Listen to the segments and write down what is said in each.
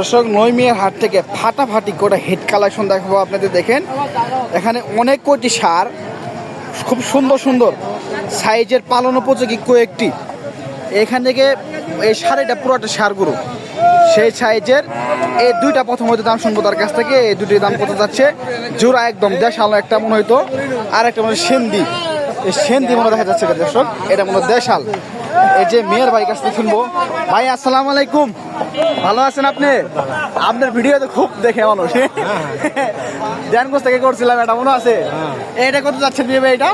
দর্শক নৈমিয়ার হাট থেকে ফাটাফাটি করে হেড কালেকশন দেখাবো আপনাদের। দেখেন এখানে অনেক কয়টি সার, খুব সুন্দর সুন্দর সাইজের পালন উপযোগী কয়েকটি। এখান থেকে এই সারিটা পুরোটা সারগুলো সেই সাইজের। এই দুইটা প্রথমত দাম শুনবো তার কাছ থেকে। এই দুটির দাম কত যাচ্ছে? জোড়া একদম দেশাল একটা মনে হইতো, আর একটা মনে সেন্দি। এই সেন্দি মনে দেখা যাচ্ছে দর্শক, এটা মনে দেশাল। এই যে মেয়ের ভাই কাছ থেকে শুনবো। ভাই আসসালামু আলাইকুম, ভালো আছেন আপনি? আপনার ভিডিও তো খুব দেখে মানুষ, ধ্যানগোজ থেকে করছিলাম, এটা মনে আছে। এটা কত যাচ্ছে বিয়ে ভাই? এটা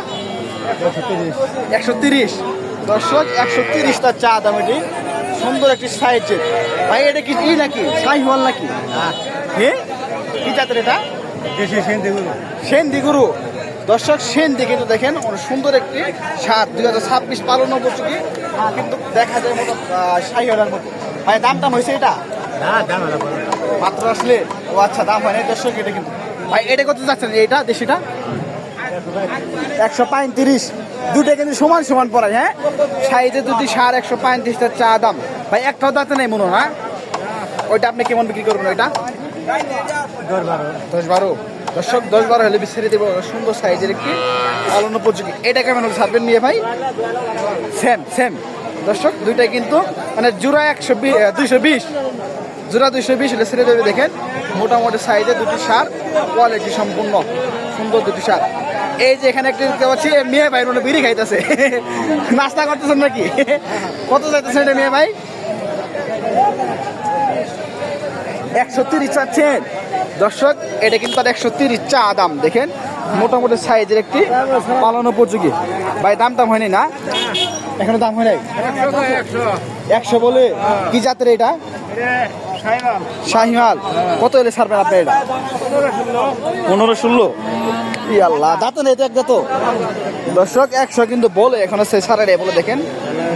130 দর্শক, 130 তার চা দাম। এটি সুন্দর একটি সাইজের ভাই। এটা কি নাকি শাহিওয়াল নাকি? হ্যাঁ, কি জাতের এটা? সেন্দি গরু দর্শক, সেন্দি কিন্তু দেখেন অনেক সুন্দর একটি সার। 2026 পালন উপযোগী, কিন্তু দেখা যায় মতো শাহিওয়ালের মতো। ভাই দাম হয়েছে এটা? মাত্র আসলে, ও আচ্ছা, দাম হয় না দর্শক। এটা কিন্তু ভাই এটা কত যাচ্ছে এটা দেশিটা? 135। দুটো কিন্তু সমান সমান পড়ায়। হ্যাঁ, সাইজে দুটি সার 135 টার চা দাম। ভাই একটাও দাঁতে নেই মনে হয়। ওইটা আপনি কেমন বিক্রি করবেন? ওইটা 10-12 দর্শক, 10-12 হলে বিস্তারিত দেবো। সুন্দর সাইজের একটি পালন উপযোগী। এটা কেমন ছাড়বেন নিয়ে ভাই? সেম দর্শক, দুইটাই কিন্তু মানে জোড়া 220, জোড়া 220 হলে ছেড়ে দেবে। দেখেন মোটামুটি সাইজে দুটি সার, কোয়ালিটি সম্পূর্ণ সুন্দর দুটি সার। এই যে এখানে একটা দেখতে পাচ্ছি মেয়ে ভাই মানে বিড়ি খাইতেছে, নাস্তা করতেছেন নাকি? কত যাইতেছেন এটা মেয়ে ভাই? 130 চাচ্ছেন দর্শক। এটা কিন্তু আর 130 চা দাম। দেখেন মোটামুটি সাইজের একটি পালন উপযোগী। ভাই দাম হয়নি না এখনো? দাম হয় নাই 100 বলে। কি জাতের এটা? শাহিওয়াল। কত এলে ছাড়বেন আপনি এটা? 15-16। ই আল্লাহ, দাঁত নেই তো, এক দাঁত দর্শক। 100 কিন্তু বলে, এখনো সে সারা রে বলে। দেখেন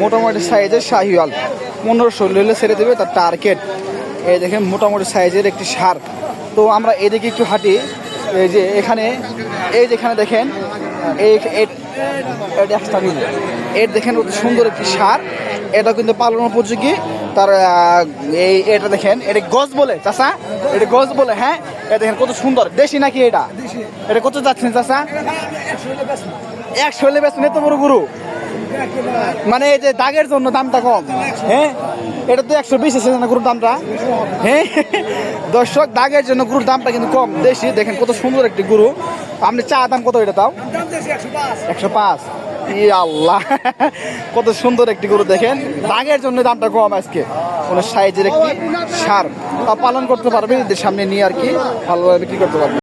মোটামুটি সাইজের শাহিওয়াল, 15-16 হলে ছেড়ে দেবে তার টার্গেট। এই দেখেন মোটামুটি সাইজের একটি সার। তো আমরা এদিকে একটু হাঁটি। এই যে এখানে, এই যেখানে দেখেন এর দেখেন সুন্দর একটি সার। এটা কিন্তু পালন উপযোগী তার। এটা দেখেন, এটা গজ বলে চাচা, এটা গজ বলে। হ্যাঁ, এটা দেখেন কত সুন্দর। দেশি নাকি এটা? এটা কত যাচ্ছেন চাচা? 100 হলে বেচছেন? এত বড় গরু মানে এই যে দাগের জন্য দামটা কম। হ্যাঁ, এটা তো 120 এসেছে না গরুর দামটা? হ্যাঁ দর্শক, দাগের জন্য গরুর দামটা কিন্তু কম। দেশি দেখেন কত সুন্দর একটি গরু। আপনি চা দাম কত এটা? তাও 105। ই আল্লাহ, কত সুন্দর একটি গরু। দেখেন দাগের জন্য দামটা কম। আজকে কোনো সাইজের একটি সার পালন করতে পারবে, এদের সামনে নিয়ে আর কি ভালোভাবে বিক্রি করতে পারবে।